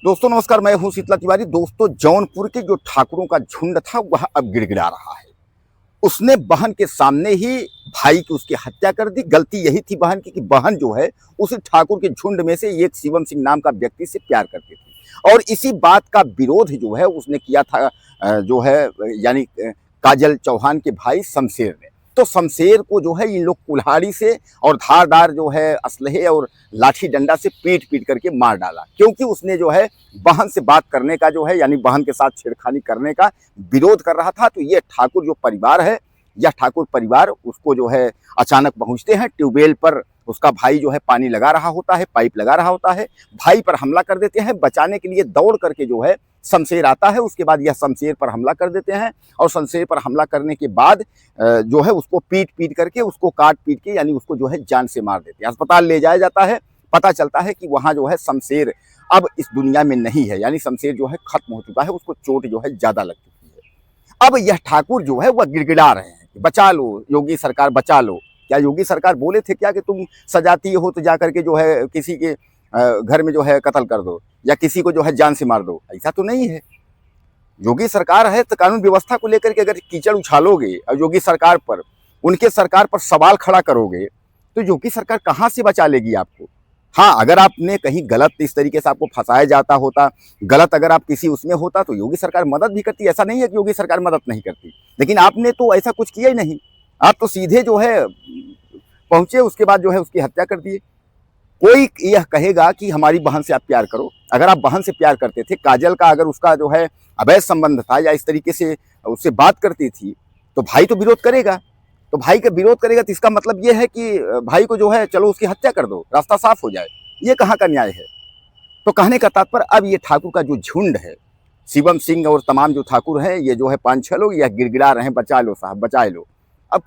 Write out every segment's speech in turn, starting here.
दोस्तों नमस्कार, मैं हूं शीतला तिवारी। दोस्तों, जौनपुर के जो ठाकुरों का झुंड था वह अब गिड़गिड़ा रहा है। उसने बहन के सामने ही भाई की उसकी हत्या कर दी। गलती यही थी बहन की कि बहन जो है उस ठाकुर के झुंड में से एक शिवम सिंह नाम का व्यक्ति से प्यार करती थी, और इसी बात का विरोध जो है उसने किया था जो है यानी काजल चौहान के भाई शमशेर ने। तो शमशेर को जो है इन लोग कुल्हाड़ी से और धारदार जो है असलहे और लाठी डंडा से पीट पीट करके मार डाला, क्योंकि उसने जो है बहन से बात करने का जो है यानी बहन के साथ छेड़खानी करने का विरोध कर रहा था। तो ये ठाकुर जो परिवार है, यह ठाकुर परिवार उसको जो है अचानक पहुंचते हैं ट्यूबवेल पर। उसका भाई जो है पानी लगा रहा होता है, पाइप लगा रहा होता है, भाई पर हमला कर देते हैं। बचाने के लिए दौड़ करके जो है शमशेर आता है। उसके बाद यह शमशेर पर हमला कर देते हैं, और शमशेर पर हमला करने के बाद जो है उसको पीट पीट करके, उसको काट पीट के यानी उसको जो है जान से मार देते हैं। अस्पताल ले जाया जाता है। पता चलता है कि वहाँ जो है शमशेर अब इस दुनिया में नहीं है, यानी शमशेर जो है खत्म हो चुका है, उसको चोट जो है ज्यादा लग चुकी है। अब यह ठाकुर जो है वह गिड़गिड़ा रहे हैं कि बचा लो योगी सरकार, बचा लो। क्या योगी सरकार बोले थे क्या कि तुम सजाती हो तो जाकर के जो है किसी के घर में जो है कत्ल कर दो या किसी को जो है जान से मार दो? ऐसा तो नहीं है। योगी सरकार है तो कानून व्यवस्था को लेकर के अगर कीचड़ उछालोगे और योगी सरकार पर, उनके सरकार पर सवाल खड़ा करोगे, तो योगी सरकार कहाँ से बचा लेगी आपको? हाँ, अगर आपने कहीं गलत इस तरीके से आपको फंसाया जाता होता, गलत अगर आप किसी उसमें होता, तो योगी सरकार मदद भी करती। ऐसा नहीं है कि योगी सरकार मदद नहीं करती, लेकिन आपने तो ऐसा कुछ किया ही नहीं। आप तो सीधे जो है पहुंचे, उसके बाद जो है उसकी हत्या कर दिए। कोई यह कहेगा कि हमारी बहन से आप प्यार करो। अगर आप बहन से प्यार करते थे, काजल का अगर उसका जो है अवैध संबंध था या इस तरीके से उससे बात करती थी, तो भाई तो विरोध करेगा। तो भाई का विरोध करेगा तो इसका मतलब यह है कि भाई को जो है चलो उसकी हत्या कर दो, रास्ता साफ हो जाए। ये कहाँ का न्याय है? तो कहने का तात्पर्य, अब ये ठाकुर का जो झुंड है, शिवम सिंह और तमाम जो ठाकुर हैं, ये जो है 5-6 लोग, यह गिड़गिड़ा रहे हैं, बचा लो साहब, बचा लो। अब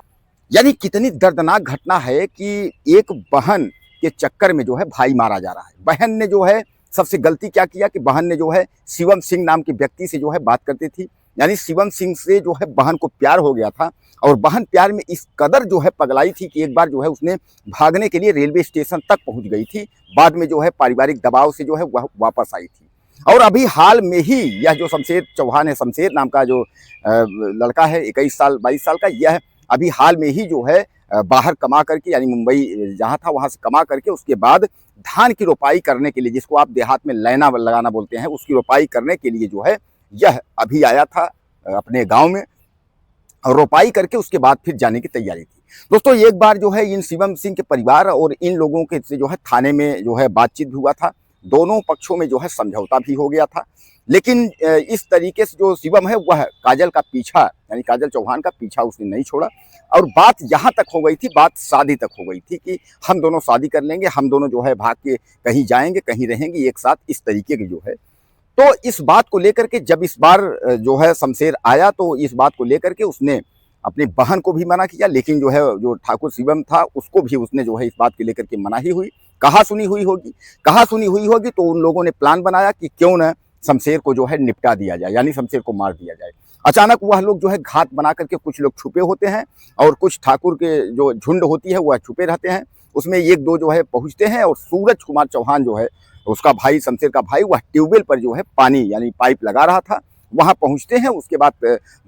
यानी कितनी दर्दनाक घटना है कि एक बहन के चक्कर में जो है भाई मारा जा रहा है। बहन ने जो है सबसे गलती क्या किया कि बहन ने जो है शिवम सिंह नाम के व्यक्ति से जो है बात करती थी, यानी शिवम सिंह से जो है बहन को प्यार हो गया था, और बहन प्यार में इस कदर जो है पगलाई थी कि एक बार जो है उसने भागने के लिए रेलवे स्टेशन तक पहुंच गई थी। बाद में जो है पारिवारिक दबाव से जो है वह वापस आई थी। और अभी हाल में ही यह जो शमशेर चौहान है, शमशेर नाम का जो लड़का है 21 साल 22 साल का, यह अभी हाल में ही जो है बाहर कमा करके, यानी मुंबई जहाँ था वहाँ से कमा करके, उसके बाद धान की रोपाई करने के लिए, जिसको आप देहात में लैना लगाना बोलते हैं, उसकी रोपाई करने के लिए जो है यह अभी आया था अपने गांव में, और रोपाई करके उसके बाद फिर जाने की तैयारी थी। दोस्तों, एक बार जो है इन शिवम सिंह के परिवार और इन लोगों के से जो है थाने में जो है बातचीत भी हुआ था। दोनों पक्षों में जो है समझौता भी हो गया था, लेकिन इस तरीके से जो शिवम है वह काजल का पीछा, यानी काजल चौहान का पीछा उसने नहीं छोड़ा, और बात यहाँ तक हो गई थी, बात शादी तक हो गई थी कि हम दोनों शादी कर लेंगे, हम दोनों जो है भाग के कहीं जाएंगे, कहीं रहेंगे एक साथ, इस तरीके की जो है। तो इस बात को लेकर के जब इस बार जो है शमशेर आया, तो इस बात को लेकर के उसने अपनी बहन को भी मना किया, लेकिन जो है जो ठाकुर शिवम था उसको भी उसने जो है इस बात को लेकर के मना ही हुई। कहा सुनी हुई होगी, तो उन लोगों ने प्लान बनाया कि क्यों न शमशेर को जो है निपटा दिया जाए, यानी शमशेर को मार दिया जाए। अचानक वह लोग जो है घात बना करके, कुछ लोग छुपे होते हैं और कुछ ठाकुर के जो झुंड होती है वह छुपे रहते हैं, उसमें एक दो जो है पहुंचते हैं, और सूरज कुमार चौहान जो है उसका भाई, शमशेर का भाई, वह ट्यूबवेल पर जो है पानी यानी पाइप लगा रहा था, वहां पहुंचते हैं। उसके बाद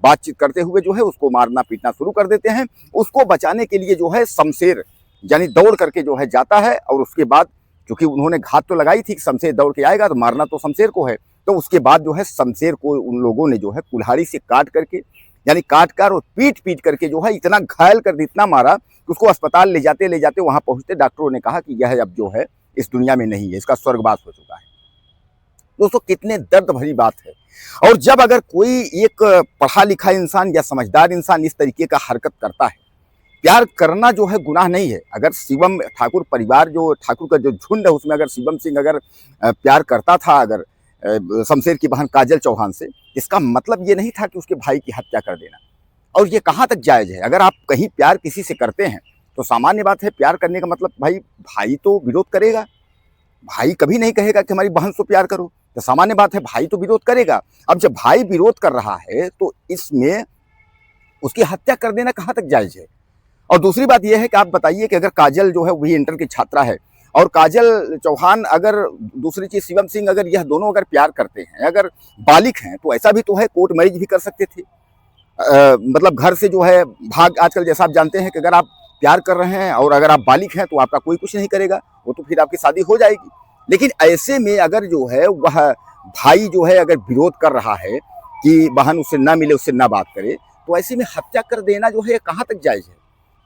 बातचीत करते हुए जो है उसको मारना पीटना शुरू कर देते हैं। उसको बचाने के लिए जो है शमशेर यानी दौड़ करके जो है जाता है, और उसके बाद क्योंकि उन्होंने घात तो लगाई थी कि शमशेर दौड़ के आएगा तो मारना तो शमशेर को है, तो उसके बाद जो है शमशेर को उन लोगों ने जो है कुल्हाड़ी से काट करके, यानी काट कर और पीट पीट करके जो है इतना घायल कर दिया, इतना मारा कि उसको अस्पताल ले जाते वहां पहुंचते डॉक्टरों ने कहा कि यह अब जो है इस दुनिया में नहीं है, इसका स्वर्गवास हो चुका है। दोस्तों, कितने दर्द भरी बात है। और जब अगर कोई एक पढ़ा लिखा इंसान या समझदार इंसान इस तरीके का हरकत करता है, प्यार करना जो है गुनाह नहीं है। अगर शिवम ठाकुर परिवार, जो ठाकुर का जो झुंड है, उसमें अगर शिवम सिंह अगर प्यार करता था अगर शमशेर की बहन काजल चौहान से, इसका मतलब ये नहीं था कि उसके भाई की हत्या कर देना। और ये कहाँ तक जायज है? अगर आप कहीं प्यार किसी से करते हैं तो सामान्य बात है, प्यार करने का मतलब भाई तो विरोध करेगा। भाई कभी नहीं कहेगा कि हमारी बहन से प्यार करो, तो सामान्य बात है भाई तो विरोध करेगा। अब जब भाई विरोध कर रहा है तो इसमें उसकी हत्या कर देना कहाँ तक जायज है? और दूसरी बात यह है कि आप बताइए कि अगर काजल जो है वही इंटर की छात्रा है और काजल चौहान अगर दूसरी चीज शिवम सिंह अगर यह दोनों अगर प्यार करते हैं, अगर बालिक हैं, तो ऐसा भी तो है कोर्ट मैरिज भी कर सकते थे। मतलब घर से जो है भाग, आजकल जैसा आप जानते हैं कि अगर आप प्यार कर रहे हैं और अगर आप बालिक हैं तो आपका कोई कुछ नहीं करेगा, वो तो फिर आपकी शादी हो जाएगी। लेकिन ऐसे में अगर जो है वह भाई जो है अगर विरोध कर रहा है कि बहन उससे ना मिले, उससे ना बात करे, तो ऐसे में हत्या कर देना जो है कहाँ तक जायज है?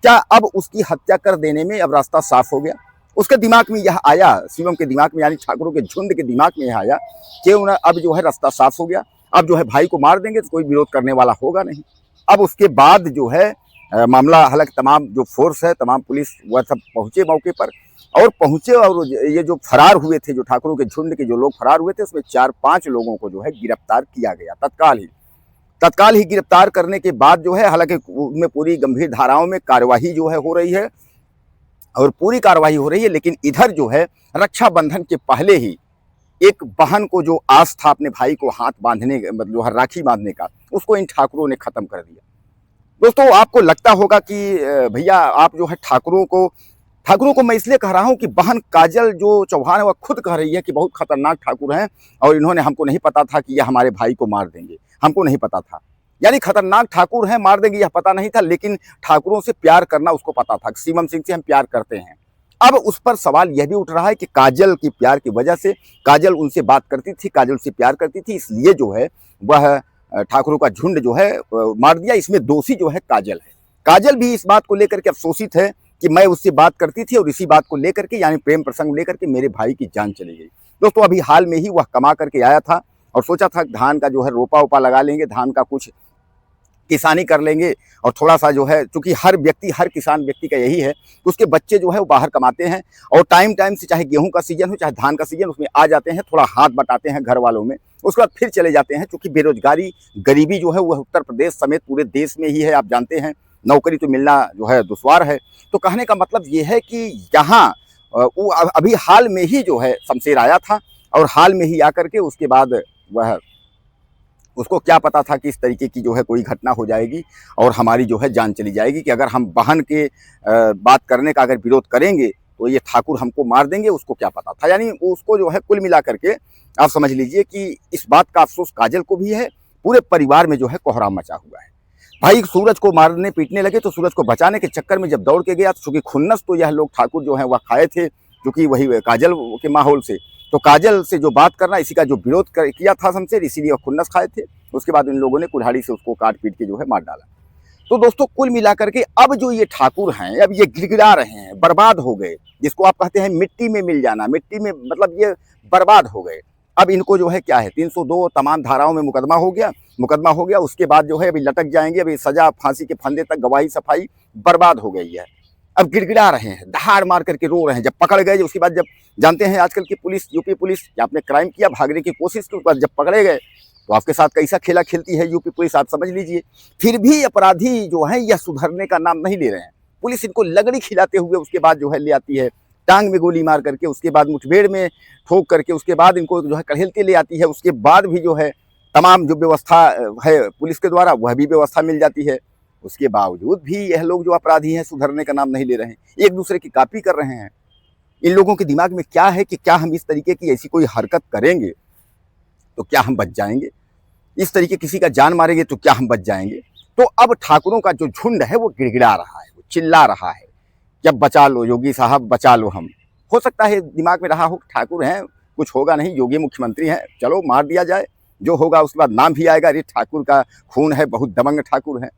क्या अब उसकी हत्या कर देने में अब रास्ता साफ हो गया? उसके दिमाग में यह आया, शिवम के दिमाग में यानी ठाकुरों के झुंड के दिमाग में यह आया कि अब जो है रास्ता साफ हो गया, अब जो है भाई को मार देंगे तो कोई विरोध करने वाला होगा नहीं। अब उसके बाद जो है मामला, हालांकि तमाम जो फोर्स है, तमाम पुलिस वह सब पहुंचे मौके पर और पहुंचे, और ये जो फरार हुए थे, जो ठाकुरों के झुंड के जो लोग फरार हुए थे, उसमें 4-5 लोगों को जो है गिरफ्तार किया गया तत्काल ही गिरफ्तार करने के बाद जो है, हालांकि उनमें पूरी गंभीर धाराओं में कार्यवाही जो है हो रही है और पूरी कार्रवाई हो रही है। लेकिन इधर जो है रक्षाबंधन के पहले ही एक बहन को जो आस था अपने भाई को हाथ बांधने, मतलब जो है राखी बांधने का, उसको इन ठाकुरों ने खत्म कर दिया। दोस्तों, आपको लगता होगा कि भैया आप जो है ठाकुरों को मैं इसलिए कह रहा हूं कि बहन काजल जो चौहान है वह खुद कह रही है कि बहुत खतरनाक ठाकुर हैं और इन्होंने, हमको नहीं पता था कि यह हमारे भाई को मार देंगे, हमको नहीं पता था। यानी खतरनाक ठाकुर हैं, मार देंगे यह पता नहीं था, लेकिन ठाकुरों से प्यार करना उसको पता था। शिवम सिंह से हम प्यार करते हैं। अब उस पर सवाल यह भी उठ रहा है कि काजल की प्यार की वजह से, काजल उनसे बात करती थी, काजल से प्यार करती थी, इसलिए जो है वह ठाकुरों का झुंड जो है मार दिया। इसमें दोषी जो है काजल है। काजल भी इस बात को लेकर के अफसोसित है कि मैं उससे बात करती थी और इसी बात को लेकर के, यानी प्रेम प्रसंग लेकर के मेरे भाई की जान चली गई। दोस्तों, अभी हाल में ही वह कमा करके आया था और सोचा था धान का जो है रोपा उपा लगा लेंगे, धान का कुछ किसानी कर लेंगे और थोड़ा सा जो है, चूंकि हर किसान व्यक्ति का यही है कि उसके बच्चे जो है वो बाहर कमाते हैं और टाइम से, चाहे गेहूं का सीजन हो चाहे धान का सीजन, उसमें आ जाते हैं, थोड़ा हाथ बटाते हैं घर वालों में, उसके बाद फिर चले जाते हैं। चूंकि बेरोजगारी, गरीबी जो है वह उत्तर प्रदेश समेत पूरे देश में ही है, आप जानते हैं, नौकरी तो मिलना जो है दुश्वार है। तो कहने का मतलब ये है कि यहाँ वो अभी हाल में ही जो है शमशेर आया था और हाल में ही आकर के उसके बाद वह, उसको क्या पता था कि इस तरीके की जो है कोई घटना हो जाएगी और हमारी जो है जान चली जाएगी, कि अगर हम बहन के बात करने का अगर विरोध करेंगे तो ये ठाकुर हमको मार देंगे, उसको क्या पता था। यानी उसको जो है कुल मिला करके आप समझ लीजिए कि इस बात का अफसोस काजल को भी है, पूरे परिवार में जो है कोहराम मचा हुआ है। भाई सूरज को मारने पीटने लगे तो सूरज को बचाने के चक्कर में जब दौड़ के गया, चूंकि खुन्नस तो यह लोग ठाकुर जो है वह खाए थे, क्योंकि वही काजल के माहौल से, तो काजल से जो बात करना, इसी का जो विरोध किया था शमशेर, इसीलिए वह खुन्नस खाए थे। उसके बाद इन लोगों ने कुल्हाड़ी से उसको काट पीट के जो है मार डाला। तो दोस्तों, कुल मिलाकर के अब जो ये ठाकुर हैं, अब ये गिड़गिड़ा रहे हैं, बर्बाद हो गए, जिसको आप कहते हैं मिट्टी में मिल जाना, मिट्टी में मतलब ये बर्बाद हो गए। अब इनको जो है क्या है, 302 तमाम धाराओं में मुकदमा हो गया। उसके बाद जो है अभी लटक जाएंगे, अभी सजा, फांसी के फंदे तक, गवाही सफाई, बर्बाद हो गई है। अब गिड़गिड़ा रहे हैं, दहाड़ मार करके रो रहे हैं। जब पकड़ गए, उसके बाद जब जानते हैं आजकल की पुलिस, यूपी पुलिस, आपने क्राइम किया, भागने की कोशिश की, उसके बाद जब पकड़े गए तो आपके साथ कैसा खेला खेलती है यूपी पुलिस, आप समझ लीजिए। फिर भी अपराधी जो है यह सुधरने का नाम नहीं ले रहे हैं। पुलिस इनको लगड़ी खिलाते हुए उसके बाद जो है ले आती है, टांग में गोली मार करके, उसके बाद मुठभेड़ में ठोक करके, उसके बाद इनको जो है कहेलते ले आती है। उसके बाद भी जो है तमाम जो व्यवस्था है पुलिस के द्वारा, वह भी व्यवस्था मिल जाती है। उसके बावजूद भी यह लोग जो अपराधी हैं सुधरने का नाम नहीं ले रहे हैं, एक दूसरे की कॉपी कर रहे हैं। इन लोगों के दिमाग में क्या है कि क्या हम इस तरीके की ऐसी कोई हरकत करेंगे तो क्या हम बच जाएंगे, इस तरीके किसी का जान मारेंगे तो क्या हम बच जाएंगे। तो अब ठाकुरों का जो झुंड है वो गिड़गिड़ा रहा है, वो चिल्ला रहा है, जब बचा लो योगी साहब, बचा लो हम। हो सकता है दिमाग में रहा हो ठाकुर हैं, कुछ होगा नहीं, योगी मुख्यमंत्री हैं, चलो मार दिया जाए, जो होगा उसके बाद नाम भी आएगा, अरे ठाकुर का खून है, बहुत दबंग ठाकुर है।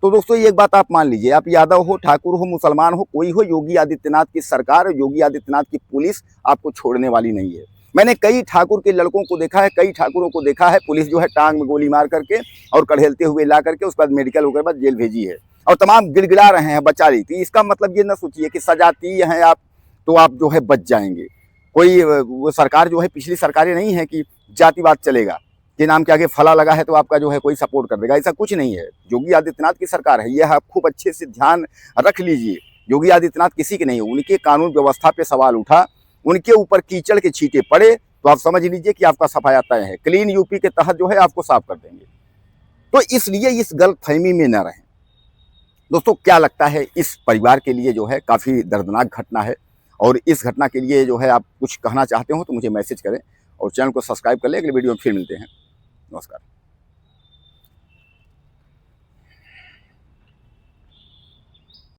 तो दोस्तों, एक बात आप मान लीजिए, आप यादव हो, ठाकुर हो, मुसलमान हो, कोई हो, योगी आदित्यनाथ की सरकार, योगी आदित्यनाथ की पुलिस आपको छोड़ने वाली नहीं है। मैंने कई ठाकुर के लड़कों को देखा है, कई ठाकुरों को देखा है, पुलिस जो है टांग में गोली मार करके और कढ़ेलते हुए ला करके उसके बाद मेडिकल होकर बाद जेल भेजी है, और तमाम गिड़गिड़ा रहे हैं, बचा रही थी। इसका मतलब ये ना सोचिए कि सजाती हैं आप तो आप जो है बच जाएंगे। कोई वो सरकार जो है, पिछली सरकारें नहीं है कि जातिवाद चलेगा, के नाम के आगे फला लगा है तो आपका जो है कोई सपोर्ट कर देगा, ऐसा कुछ नहीं है। योगी आदित्यनाथ की सरकार है, यह आप खूब अच्छे से ध्यान रख लीजिए। योगी आदित्यनाथ किसी के नहीं है, उनके कानून व्यवस्था पे सवाल उठा, उनके ऊपर कीचड़ के छींटे पड़े तो आप समझ लीजिए कि आपका सफाया तय है। क्लीन यूपी के तहत जो है आपको साफ कर देंगे। तो इसलिए इस गलतफहमी में न रहें। दोस्तों, क्या लगता है, इस परिवार के लिए जो है काफ़ी दर्दनाक घटना है और इस घटना के लिए जो है आप कुछ कहना चाहते हो तो मुझे मैसेज करें और चैनल को सब्सक्राइब कर लें। अगले वीडियो में फिर मिलते हैं। नमस्कार।